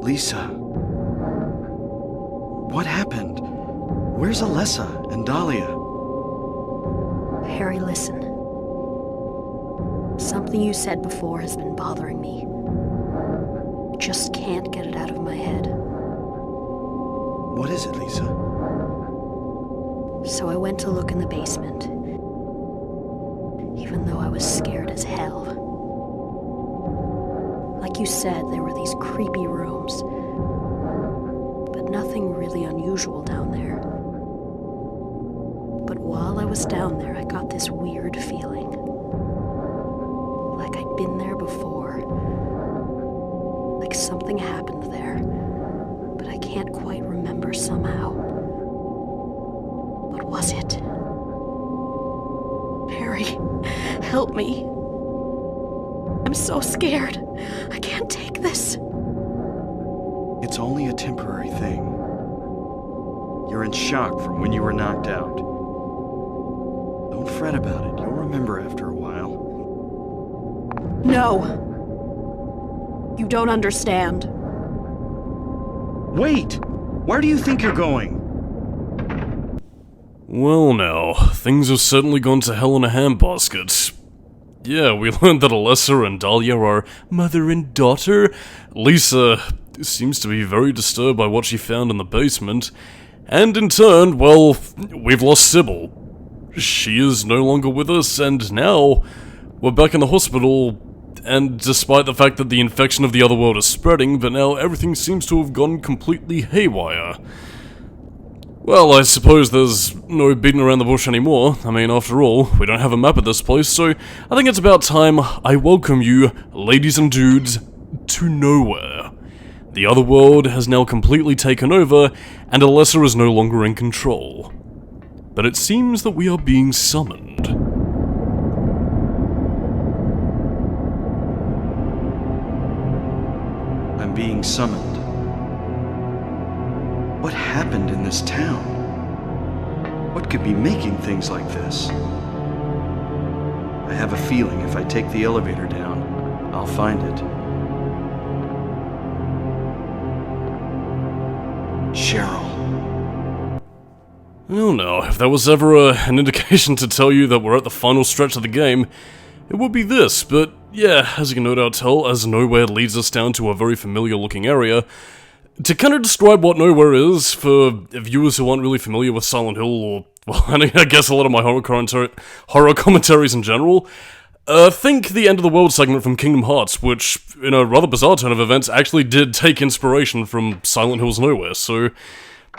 Lisa. What happened? Where's Alessa and Dahlia? Harry, listen. Something you said before has been bothering me. Just can't get it out of my head. What is it, Lisa? So I went to look in the basement, even though I was scared as hell. Like you said, there were these creepy rooms, but nothing really unusual down there. But while I was down there, I got this weird feeling. Like I'd been there before. Like something happened there, but I can't quite remember somehow. What was it? Harry, help me. I'm so scared. I can't take this. It's only a temporary thing. You're in shock from when you were knocked out. Don't fret about it. You'll remember after a while. No. You don't understand. Wait! Where do you think you're going? Well now, things have certainly gone to hell in a handbasket. Yeah, we learned that Alessa and Dahlia are mother and daughter. Lisa seems to be very disturbed by what she found in the basement. And in turn, well, we've lost Sybil. She is no longer with us, and now we're back in the hospital. And despite the fact that the infection of the other world is spreading, but now everything seems to have gone completely haywire. Well, I suppose there's no beating around the bush anymore. I mean, after all, we don't have a map of this place, so I think it's about time I welcome you, ladies and dudes, to nowhere. The other world has now completely taken over, and Alessa is no longer in control. But it seems that we are being summoned. I'm being summoned. What happened in this town? What could be making things like this? I have a feeling if I take the elevator down, I'll find it. Cheryl. Oh no, if there was ever an indication to tell you that we're at the final stretch of the game, it would be this, but yeah, as you can no doubt tell, as Nowhere leads us down to a very familiar looking area. To kind of describe what Nowhere is, for viewers who aren't really familiar with Silent Hill, or, well, I guess a lot of my horror commentaries in general, think the End of the World segment from Kingdom Hearts, which, in a rather bizarre turn of events, actually did take inspiration from Silent Hill's Nowhere, so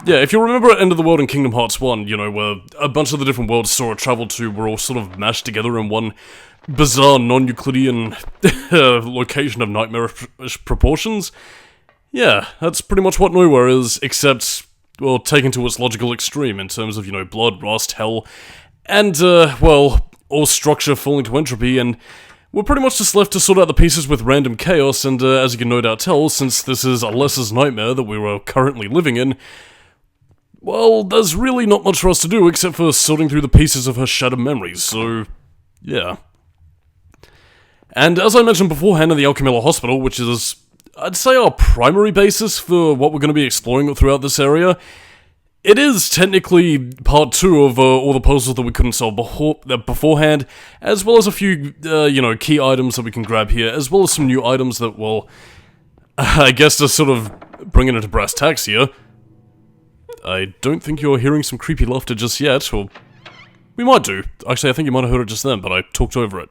yeah, if you remember at End of the World in Kingdom Hearts 1, you know, where a bunch of the different worlds Sora traveled to were all sort of mashed together in one bizarre non-Euclidean location of nightmarish proportions, yeah, that's pretty much what Nowhere is, except, well, taken to its logical extreme in terms of, you know, blood, rust, hell, and, well, all structure falling to entropy, and we're pretty much just left to sort out the pieces with random chaos, and as you can no doubt tell, since this is Alessa's nightmare that we are currently living in, well, there's really not much for us to do except for sorting through the pieces of her shattered memories, so yeah. And as I mentioned beforehand in the Alchemilla Hospital, which is, I'd say, our primary basis for what we're going to be exploring throughout this area, it is technically part 2 of all the puzzles that we couldn't solve beforehand, as well as a few, you know, key items that we can grab here, as well as some new items that will, I guess, to sort of bring it into brass tacks here. I don't think you're hearing some creepy laughter just yet, or we might do. Actually, I think you might have heard it just then, but I talked over it.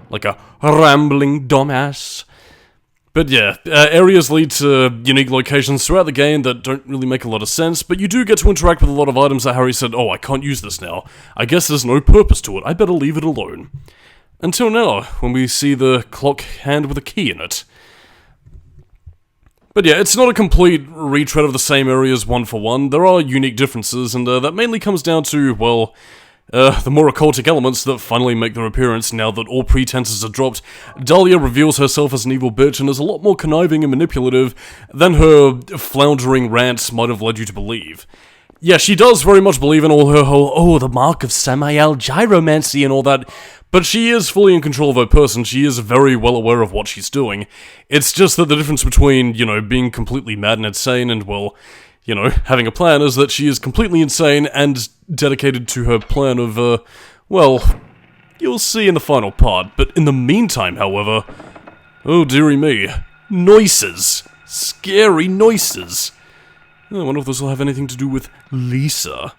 Like a rambling dumbass. But yeah, areas lead to unique locations throughout the game that don't really make a lot of sense, but you do get to interact with a lot of items that Harry said, oh, I can't use this now. I guess there's no purpose to it, I better leave it alone. Until now, when we see the clock hand with a key in it. But yeah, it's not a complete retread of the same areas one for one. There are unique differences, and that mainly comes down to, well, the more occultic elements that finally make their appearance now that all pretenses are dropped. Dahlia reveals herself as an evil bitch and is a lot more conniving and manipulative than her floundering rants might have led you to believe. Yeah, she does very much believe in all her whole, oh, the mark of Samael gyromancy and all that But she is fully in control of her person, she is very well aware of what she's doing. It's just that the difference between, you know, being completely mad and insane and, well, you know, having a plan is that she is completely insane and dedicated to her plan of, well, you'll see in the final part. But in the meantime, however, oh dearie me, noises. Scary noises. I wonder if this will have anything to do with Lisa.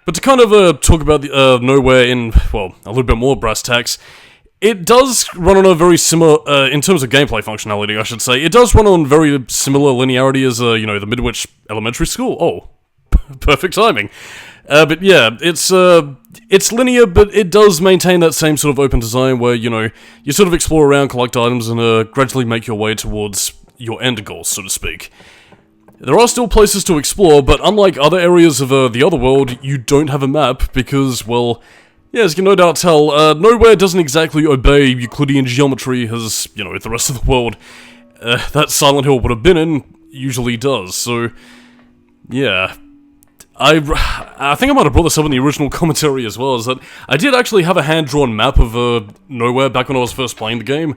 But to kind of talk about the Nowhere in, well, a little bit more brass tacks, it does run on a very similar, in terms of gameplay functionality, I should say, it does run on very similar linearity as, you know, the Midwich Elementary School. Oh, perfect timing. But yeah, it's linear, but it does maintain that same sort of open design where, you know, you sort of explore around, collect items, and gradually make your way towards your end goal, so to speak. There are still places to explore, but unlike other areas of the other world, you don't have a map because, well, yeah, as you can no doubt tell, Nowhere doesn't exactly obey Euclidean geometry as, you know, the rest of the world that Silent Hill would have been in usually does, so, yeah. I think I might have brought this up in the original commentary as well, is that I did actually have a hand-drawn map of Nowhere back when I was first playing the game.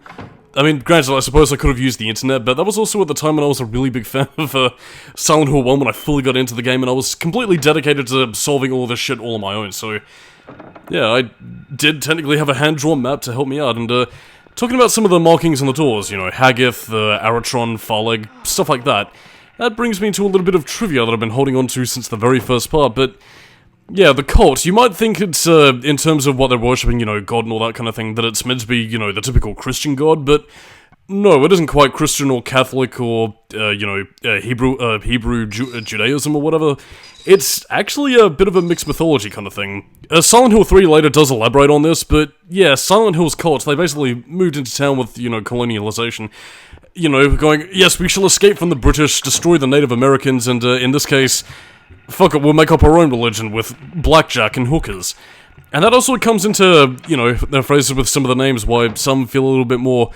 I mean, granted, I suppose I could have used the internet, but that was also at the time when I was a really big fan of Silent Hill 1 when I fully got into the game, and I was completely dedicated to solving all this shit all on my own, so... yeah, I did technically have a hand-drawn map to help me out, and talking about some of the markings on the doors, you know, Haggith, Aratron, Farleg, stuff like that, that brings me to a little bit of trivia that I've been holding on to since the very first part, but... yeah, the cult, you might think it's, in terms of what they're worshipping, you know, God and all that kind of thing, that it's meant to be, you know, the typical Christian God, but no, it isn't quite Christian or Catholic or, you know, Hebrew Judaism or whatever. It's actually a bit of a mixed mythology kind of thing. Silent Hill 3 later does elaborate on this, but yeah, Silent Hill's cult, they basically moved into town with, you know, colonialization. You know, going, yes, we shall escape from the British, destroy the Native Americans, and in this case... fuck it, we'll make up our own religion with blackjack and hookers. And that also comes into, you know, the phrases with some of the names, why some feel a little bit more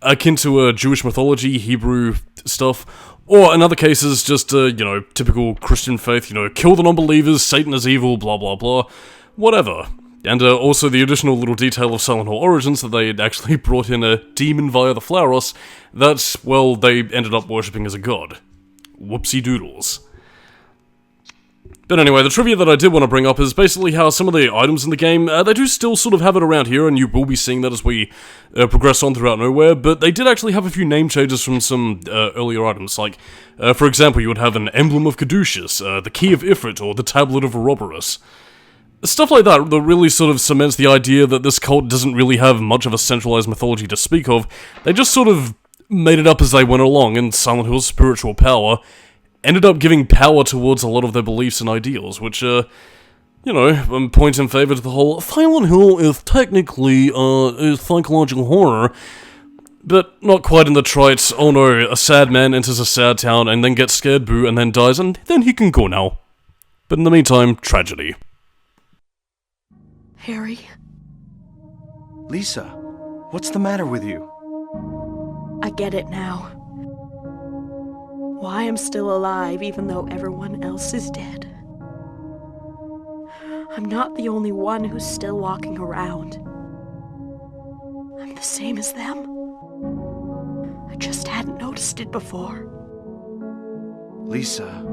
akin to Jewish mythology, Hebrew stuff, or in other cases, just, you know, typical Christian faith, you know, kill the non-believers, Satan is evil, blah blah blah, whatever. And also the additional little detail of Silent Hill Origins that they had actually brought in a demon via the Flauros that, well, they ended up worshipping as a god. Whoopsie doodles. But anyway, the trivia that I did want to bring up is basically how some of the items in the game, they do still sort of have it around here, and you will be seeing that as we progress on throughout Nowhere, but they did actually have a few name changes from some earlier items, like, for example, you would have an Emblem of Caduceus, the Key of Ifrit, or the Tablet of Ouroboros. Stuff like that really sort of cements the idea that this cult doesn't really have much of a centralized mythology to speak of. They just sort of made it up as they went along, and Silent Hill's spiritual power ended up giving power towards a lot of their beliefs and ideals, which, you know, point in favor to the whole Silent Hill is technically, a psychological horror, but not quite in the trite, oh no, a sad man enters a sad town and then gets scared boo and then dies and then he can go now. But in the meantime, tragedy. Harry? Lisa, what's the matter with you? I get it now. Why I'm still alive even though everyone else is dead. I'm not the only one who's still walking around. I'm the same as them. I just hadn't noticed it before. Lisa.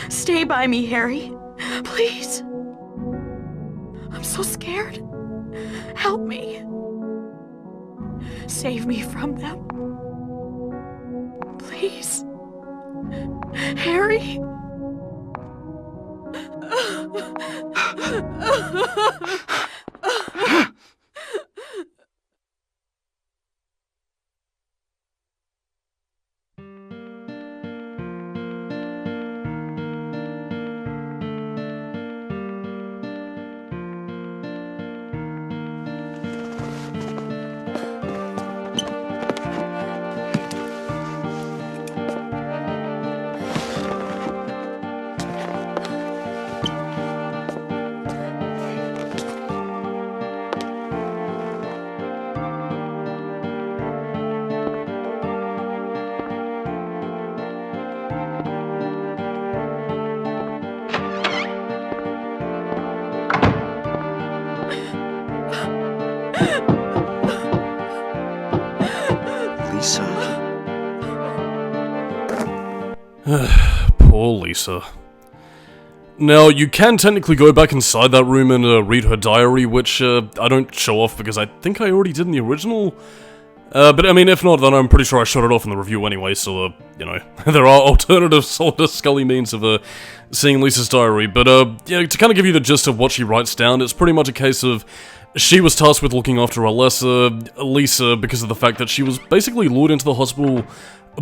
Stay by me, Harry. Please. I'm so scared. Help me. Save me from them. Please. Harry? Lisa. Poor Lisa. Now, you can technically go back inside that room and read her diary, which I don't show off because I think I already did in the original. But I mean, if not, then I'm pretty sure I showed it off in the review anyway, so, you know, there are alternative Solidus-Skully means of seeing Lisa's diary. But, yeah, to kind of give you the gist of what she writes down, it's pretty much a case of she was tasked with looking after Lisa, because of the fact that she was basically lured into the hospital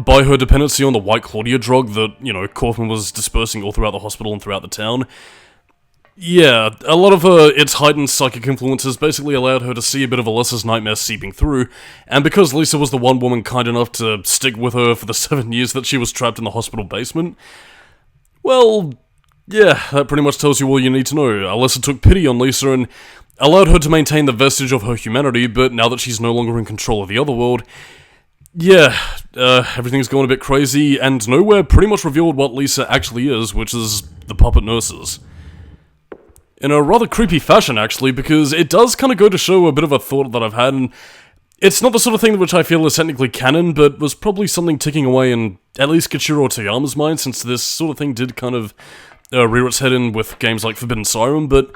by her dependency on the White Claudia drug that, you know, Kaufman was dispersing all throughout the hospital and throughout the town. Yeah, a lot of its heightened psychic influences basically allowed her to see a bit of Alessa's nightmare seeping through, and because Lisa was the one woman kind enough to stick with her for the 7 years that she was trapped in the hospital basement, well, yeah, that pretty much tells you all you need to know. Alessa took pity on Lisa and allowed her to maintain the vestige of her humanity, but now that she's no longer in control of the other world, yeah, everything's going a bit crazy, and Nowhere pretty much revealed what Lisa actually is, which is the puppet nurses. In a rather creepy fashion, actually, because it does kind of go to show a bit of a thought that I've had, and it's not the sort of thing which I feel is technically canon, but was probably something ticking away in at least Kichiro Toyama's mind, since this sort of thing did kind of rear its head in with games like Forbidden Siren, but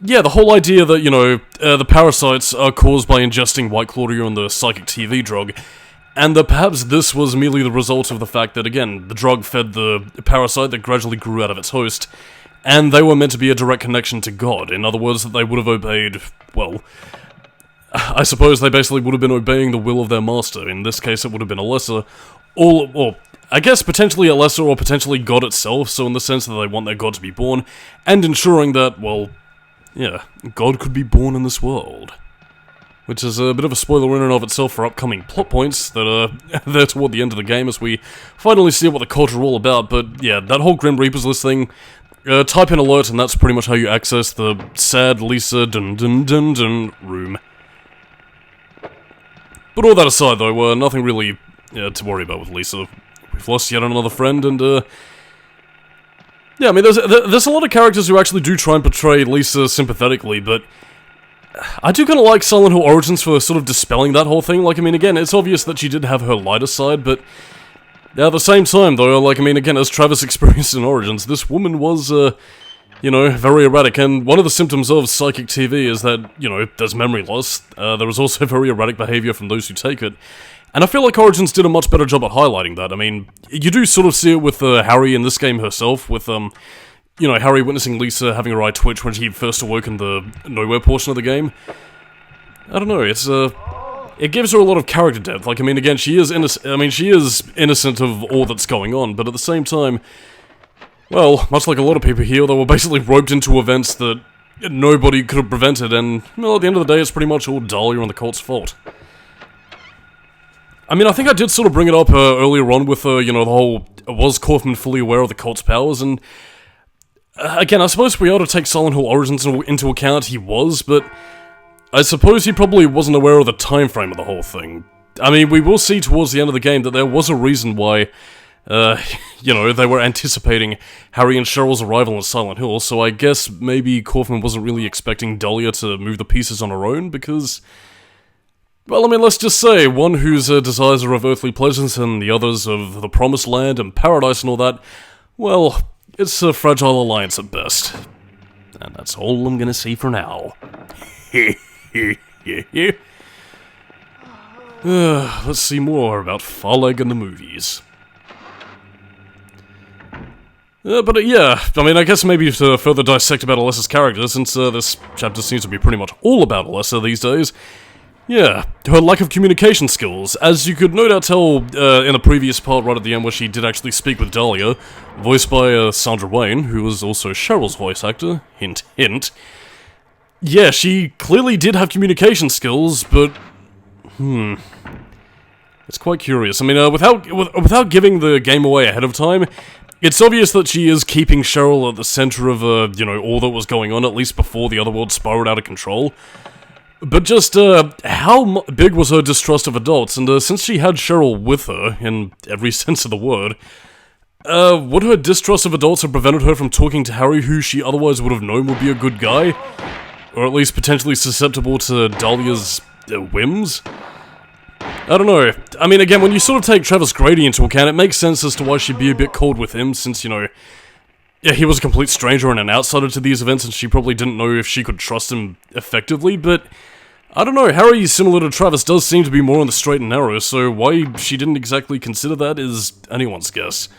yeah, the whole idea that, you know, the parasites are caused by ingesting White Claudia and the psychic TV drug, and that perhaps this was merely the result of the fact that, again, the drug fed the parasite that gradually grew out of its host, and they were meant to be a direct connection to God. In other words, that they would have obeyed, well, I suppose they basically would have been obeying the will of their master. In this case, it would have been Alessa, or I guess potentially Alessa or potentially God itself, so in the sense that they want their God to be born, and ensuring that, well, yeah, God could be born in this world. Which is a bit of a spoiler in and of itself for upcoming plot points that are there toward the end of the game as we finally see what the culture are all about, but yeah, that whole Grim Reaper's list thing, type in alert and that's pretty much how you access the sad Lisa dun dun dun dun room. But all that aside though, nothing really to worry about with Lisa. We've lost yet another friend and yeah, I mean there's a lot of characters who actually do try and portray Lisa sympathetically, but I do kind of like Silent Hill Origins for sort of dispelling that whole thing. Like, I mean, again, it's obvious that she did have her lighter side, but at the same time, though, like, I mean, again, as Travis experienced in Origins, this woman was, you know, very erratic, and one of the symptoms of psychic TV is that, you know, there's memory loss. There is also very erratic behavior from those who take it, and I feel like Origins did a much better job at highlighting that. I mean, you do sort of see it with Harry in this game herself, with, you know, Harry witnessing Lisa having her eye twitch when she first awoke in the Nowhere portion of the game. I don't know, it's, it gives her a lot of character depth. Like, I mean, again, she is innocent of all that's going on, but at the same time, well, much like a lot of people here, they were basically roped into events that nobody could have prevented, and, well, at the end of the day, it's pretty much all Dahlia and the cult's fault. I mean, I think I did sort of bring it up earlier on with, you know, the whole, was Kaufman fully aware of the cult's powers, and again, I suppose if we ought to take Silent Hill Origins into account, he was, but I suppose he probably wasn't aware of the time frame of the whole thing. I mean, we will see towards the end of the game that there was a reason why, you know, they were anticipating Harry and Cheryl's arrival in Silent Hill, so I guess maybe Kaufman wasn't really expecting Dahlia to move the pieces on her own, because, well, I mean, let's just say, one whose desires are of earthly pleasures and the others of the promised land and paradise and all that, well, it's a fragile alliance at best. And that's all I'm gonna say for now. Let's see more about Farleg and the movies. But yeah, I mean, I guess maybe to further dissect about Alessa's character, since this chapter seems to be pretty much all about Alessa these days. Yeah, her lack of communication skills, as you could no doubt tell in the previous part right at the end where she did actually speak with Dahlia, voiced by Sandra Wayne, who was also Cheryl's voice actor, hint hint. Yeah, she clearly did have communication skills, but, it's quite curious. I mean, without giving the game away ahead of time, it's obvious that she is keeping Cheryl at the center of, you know, all that was going on, at least before the other world spiraled out of control. But just, how big was her distrust of adults, and since she had Cheryl with her, in every sense of the word, would her distrust of adults have prevented her from talking to Harry, who she otherwise would have known would be a good guy? or at least potentially susceptible to Dahlia's whims? I don't know. I mean, again, when you sort of take Travis Grady into account, it makes sense as to why she'd be a bit cold with him, since, you know, yeah, he was a complete stranger and an outsider to these events, and she probably didn't know if she could trust him effectively, but I don't know, Harry, similar to Travis, does seem to be more on the straight and narrow, so why she didn't exactly consider that is anyone's guess.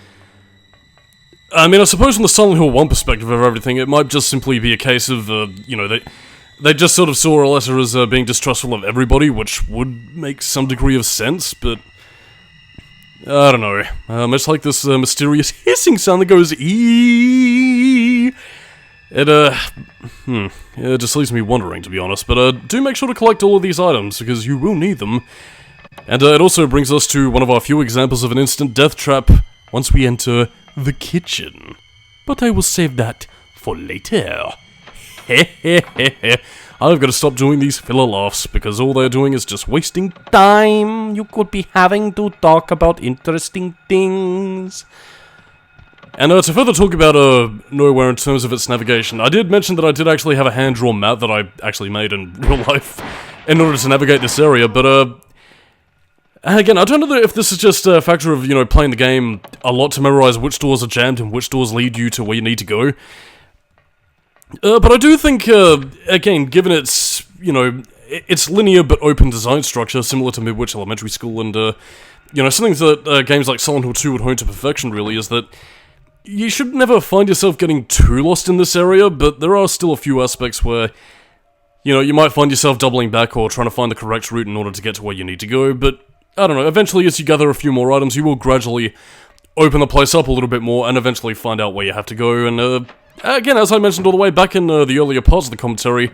I mean, I suppose from the Silent Hill 1 perspective of everything, it might just simply be a case of, you know, they just sort of saw Alessa as being distrustful of everybody, which would make some degree of sense, but I don't know. Much like this mysterious hissing sound that goes eeeeee. It just leaves me wondering, to be honest, but do make sure to collect all of these items, because you will need them. And it also brings us to one of our few examples of an instant death trap once we enter the kitchen. But I will save that for later. I've got to stop doing these filler laughs, because all they're doing is just wasting time. You could be having to talk about interesting things. And to further talk about Nowhere in terms of its navigation, I did mention that I did actually have a hand-drawn map that I actually made in real life in order to navigate this area, but again, I don't know if this is just a factor of, you know, playing the game a lot to memorize which doors are jammed and which doors lead you to where you need to go. But I do think, again, given its, you know, its linear but open design structure, similar to Midwich Elementary School, and, you know, something that games like Silent Hill 2 would hone to perfection, really, is that you should never find yourself getting too lost in this area, but there are still a few aspects where, you know, you might find yourself doubling back or trying to find the correct route in order to get to where you need to go, but I don't know, eventually as you gather a few more items, you will gradually open the place up a little bit more and eventually find out where you have to go, and again, as I mentioned all the way back in the earlier parts of the commentary,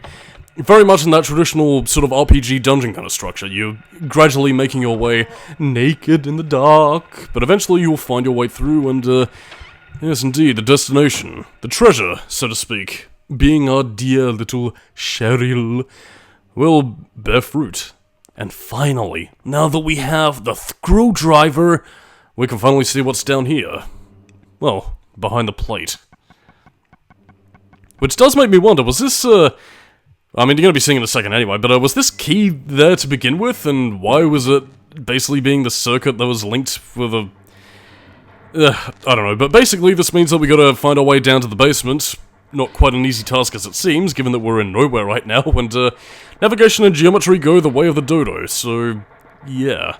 very much in that traditional sort of RPG dungeon kind of structure. You're gradually making your way naked in the dark, but eventually you'll find your way through and, yes indeed, the destination, the treasure, so to speak, being our dear little Cheryl, will bear fruit. And finally, now that we have the screwdriver, we can finally see what's down here. Well, behind the plate. Which does make me wonder, was this, I mean, you're gonna be seeing in a second anyway, but was this key there to begin with, and why was it basically being the circuit that was linked with a... I don't know, but basically this means that we gotta find our way down to the basement. Not quite an easy task as it seems, given that we're in nowhere right now, and navigation and geometry go the way of the dodo, so yeah.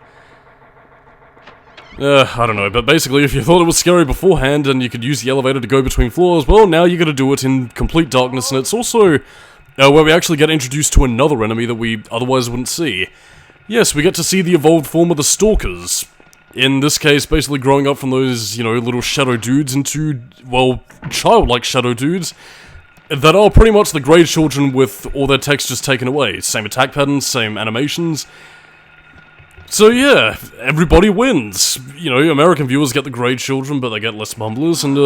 I don't know, but basically if you thought it was scary beforehand and you could use the elevator to go between floors, well, now you gotta do it in complete darkness, and it's also where we actually get introduced to another enemy that we otherwise wouldn't see. Yes, we get to see the evolved form of the Stalkers. In this case, basically growing up from those, you know, little shadow dudes into, well, childlike shadow dudes that are pretty much the Grey Children with all their textures taken away. Same attack patterns, same animations. So yeah, everybody wins. You know, American viewers get the Grey Children, but they get less mumblers, and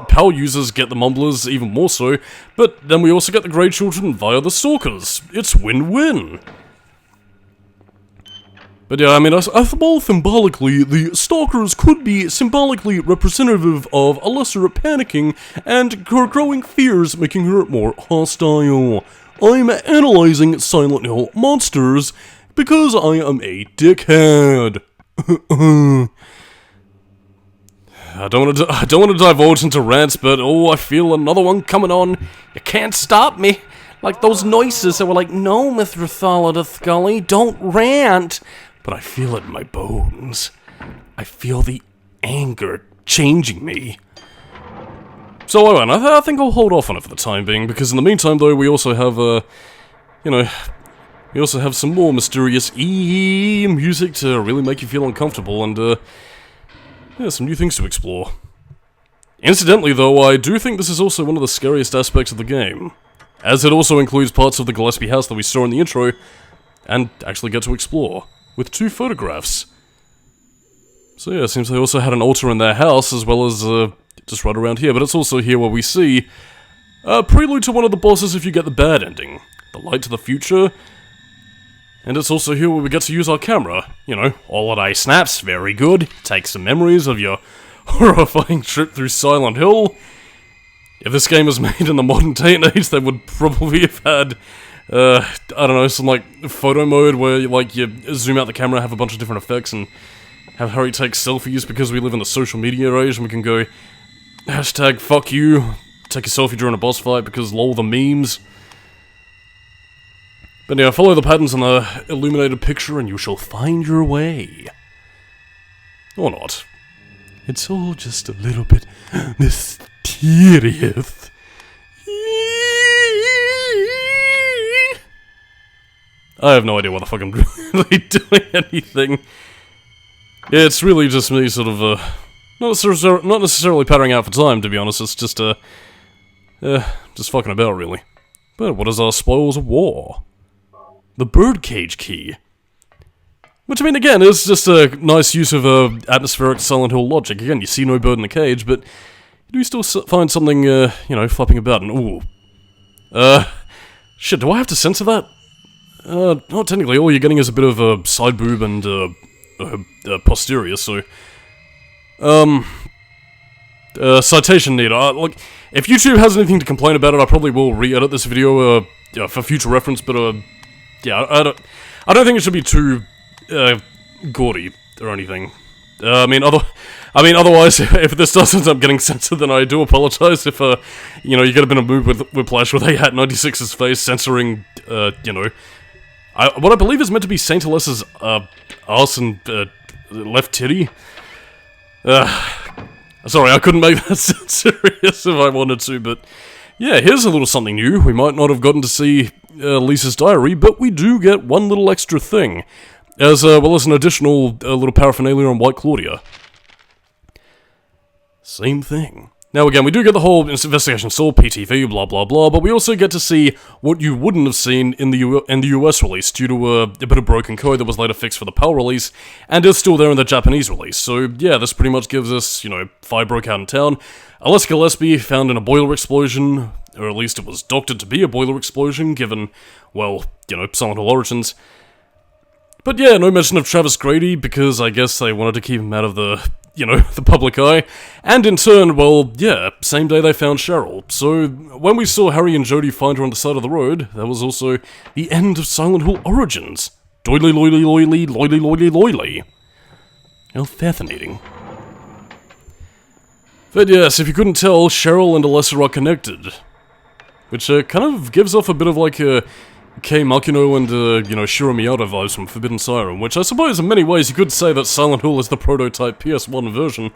PAL users get the mumblers even more so, but then we also get the Grey Children via the Stalkers. It's win-win. But yeah, I mean, I suppose symbolically, the Stalkers could be symbolically representative of Alessa panicking and her growing fears making her more hostile. I'm analyzing Silent Hill monsters because I am a dickhead. I don't want to divulge into rants, but oh, I feel another one coming on. You can't stop me. Like those noises that were like, no, Mr. Solidus-Skully, don't rant. But I feel it in my bones. I feel the anger changing me. So I think I'll hold off on it for the time being, because in the meantime, though, we also have, you know, we also have some more mysterious music to really make you feel uncomfortable, and, yeah, some new things to explore. Incidentally, though, I do think this is also one of the scariest aspects of the game, as it also includes parts of the Gillespie house that we saw in the intro, and actually get to explore, with 2 photographs. So yeah, it seems they also had an altar in their house, as well as, just right around here, but it's also here where we see a prelude to one of the bosses if you get the bad ending, the light to the future, and it's also here where we get to use our camera. You know, holiday snaps, very good, take some memories of your horrifying trip through Silent Hill. If this game was made in the modern day and age, they would probably have had I don't know, some like photo mode where like you zoom out the camera, have a bunch of different effects, and have Harry take selfies because we live in the social media age, and we can go hashtag fuck you, take a selfie during a boss fight because lol the memes. But yeah, follow the patterns on the illuminated picture and you shall find your way. Or not. It's all just a little bit mysterious. I have no idea what the fuck I'm really doing anything. Yeah, it's really just me sort of, not necessarily pattering out for time, to be honest, it's just, just fucking about, really. But what is our spoils of war? The birdcage key. Which, I mean, again, is just a nice use of, atmospheric Silent Hill logic. Again, you see no bird in the cage, but you do still find something, you know, flapping about, and ooh. Shit, do I have to censor that? Not technically, all you're getting is a bit of a side boob and, posterior, so... citation needed. Look, if YouTube has anything to complain about it, I probably will re-edit this video, for future reference, but, yeah, I don't think it should be too, gaudy, or anything. I mean, otherwise, if this does end up getting censored, then I do apologize if, you know, you get a bit of move with Whiplash with A-Hat96's face censoring, you know... what I believe is meant to be Saint Alessa's, arse and, left titty. Sorry, I couldn't make that sound serious if I wanted to, but... Yeah, here's a little something new. We might not have gotten to see, Lisa's diary, but we do get one little extra thing. As, well as an additional, little paraphernalia on White Claudia. Same thing. Now again, we do get the whole investigation soul, PTV, blah blah blah, but we also get to see what you wouldn't have seen in the US release due to a bit of broken code that was later fixed for the PAL release, and is still there in the Japanese release. So yeah, this pretty much gives us, you know, fire broke out in town, Alaska Gillespie found in a boiler explosion, or at least it was doctored to be a boiler explosion, given, well, you know, Silent Hill origins. But yeah, no mention of Travis Grady, because I guess they wanted to keep him out of the... you know, the public eye, and in turn, well, yeah, same day they found Cheryl. So, when we saw Harry and Jodie find her on the side of the road, that was also the end of Silent Hill Origins. Doily loily loily loily loily loily. How fascinating. But yes, if you couldn't tell, Cheryl and Alessa are connected. Which, kind of gives off a bit of like a... Kei Makino and, you know, Shiro Miyata vibes from Forbidden Siren, which I suppose in many ways you could say that Silent Hill is the prototype PS1 version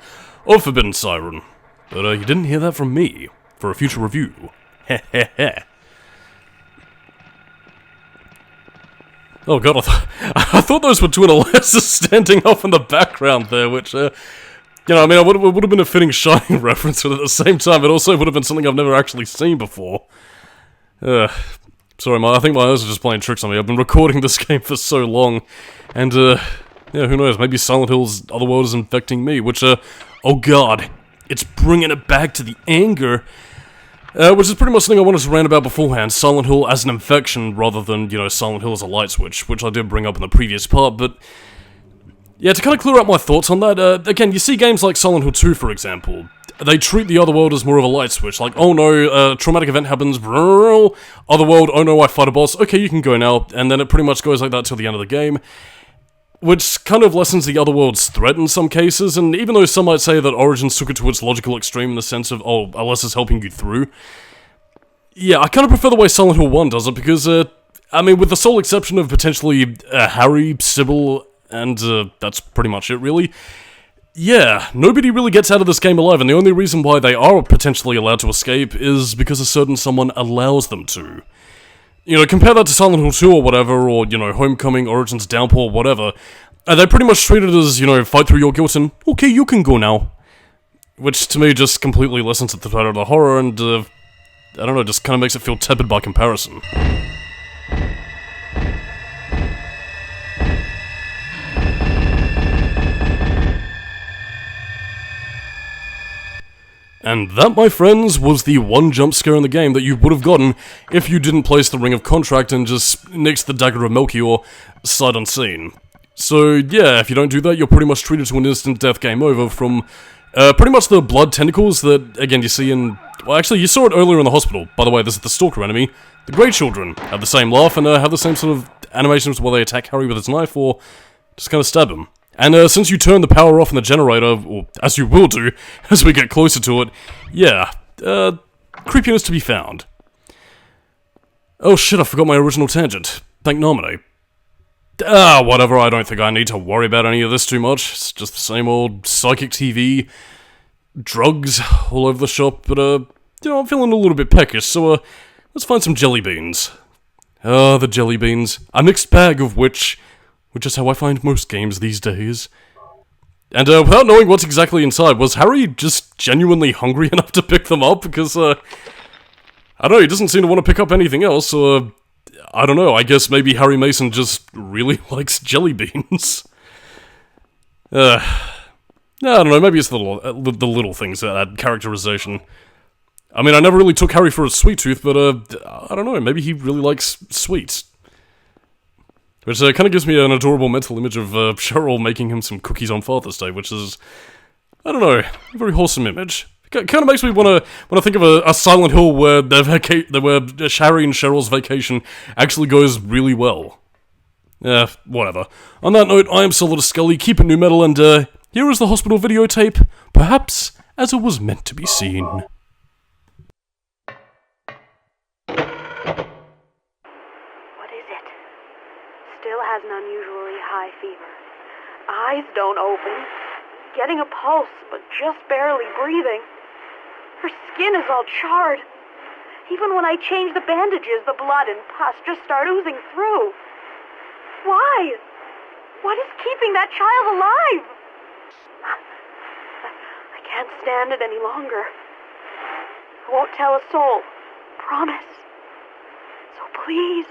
of Forbidden Siren. But, you didn't hear that from me, for a future review. Heh. Oh god, I thought those were two Alessas standing off in the background there, which, you know, I mean, it would have been a fitting Shining reference, but at the same time, it also would have been something I've never actually seen before. Sorry, I think my eyes are just playing tricks on me. I've been recording this game for so long, and, yeah, who knows, maybe Silent Hill's otherworld is infecting me, which, oh god, it's bringing it back to the anger, which is pretty much something I wanted to rant about beforehand, Silent Hill as an infection, rather than, you know, Silent Hill as a light switch, which I did bring up in the previous part, but, yeah, to kind of clear up my thoughts on that, again, you see games like Silent Hill 2, for example. They treat the other world as more of a light switch, like, oh no, traumatic event happens, other world, oh no, I fight a boss, okay, you can go now, and then it pretty much goes like that till the end of the game, which kind of lessens the other world's threat in some cases, and even though some might say that Origins took it to its logical extreme in the sense of, oh, Alessa's helping you through, yeah, I kind of prefer the way Silent Hill 1 does it, because, I mean, with the sole exception of potentially Harry, Sybil, and that's pretty much it, really. Yeah, nobody really gets out of this game alive, and the only reason why they are potentially allowed to escape is because a certain someone allows them to. You know, compare that to Silent Hill 2 or whatever, or, you know, Homecoming, Origins, Downpour, whatever. They're pretty much treated as, you know, fight through your guilt and, okay, you can go now. Which, to me, just completely lessens the threat of the horror, and, I don't know, just kind of makes it feel tepid by comparison. And that, my friends, was the one jump scare in the game that you would have gotten if you didn't place the Ring of Contract and just nixed the Dagger of Melchior sight unseen. So yeah, if you don't do that, you're pretty much treated to an instant death game over from pretty much the blood tentacles that, again, you see in... Well, actually, you saw it earlier in the hospital. By the way, this is the Stalker enemy. The Grey Children have the same laugh and have the same sort of animations where they attack Harry with his knife or just kind of stab him. And since you turn the power off in the generator, or as you will do as we get closer to it, yeah, creepiness to be found. Oh shit, I forgot my original tangent. Thank Nominee. Whatever, I don't think I need to worry about any of this too much. It's just the same old psychic TV, drugs all over the shop, but you know, I'm feeling a little bit peckish, so let's find some jelly beans. The jelly beans. A mixed bag of which is how I find most games these days. And without knowing what's exactly inside, was Harry just genuinely hungry enough to pick them up? Because, I don't know, he doesn't seem to want to pick up anything else, I don't know, I guess maybe Harry Mason just really likes jelly beans. I don't know, maybe it's the little things that add characterization. I mean, I never really took Harry for a sweet tooth, but, I don't know, maybe he really likes sweets. Which kind of gives me an adorable mental image of Cheryl making him some cookies on Father's Day, which is, I don't know, a very wholesome image. Kind of makes me want to think of a Silent Hill where where Harry and Cheryl's vacation actually goes really well. Whatever. On that note, I am Solidus-Skully, keep it new metal, and here is the hospital videotape, perhaps as it was meant to be seen. Has an unusually high fever. Eyes don't open. Getting a pulse, but just barely breathing. Her skin is all charred. Even when I change the bandages, the blood and pus just start oozing through. Why? What is keeping that child alive? I can't stand it any longer. I won't tell a soul. Promise. So please.